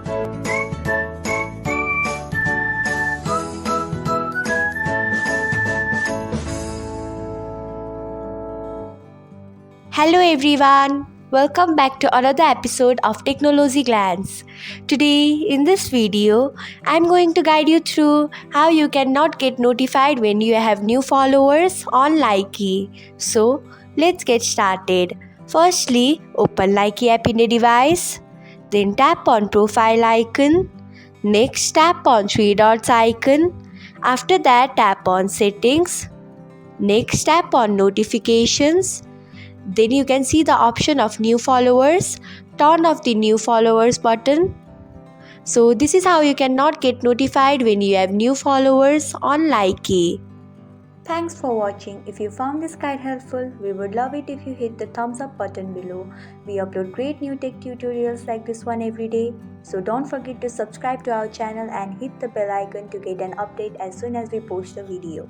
Hello everyone, welcome back to another episode of Technologyglance. Today in this video, I'm going to guide you through how you cannot get notified when you have new followers on Likee. So let's get started. Firstly, open Likee app in a device, then tap on profile icon. Next tap on three dots icon. After that tap on settings. Next tap on notifications. Then you can see the option of new followers. Turn off the new followers button. So this is how you cannot get notified when you have new followers on Likee. Thanks for watching. If you found this guide helpful, we would love it if you hit the thumbs up button below. We upload great new tech tutorials like this one every day. So don't forget to subscribe to our channel and hit the bell icon to get an update as soon as we post a video.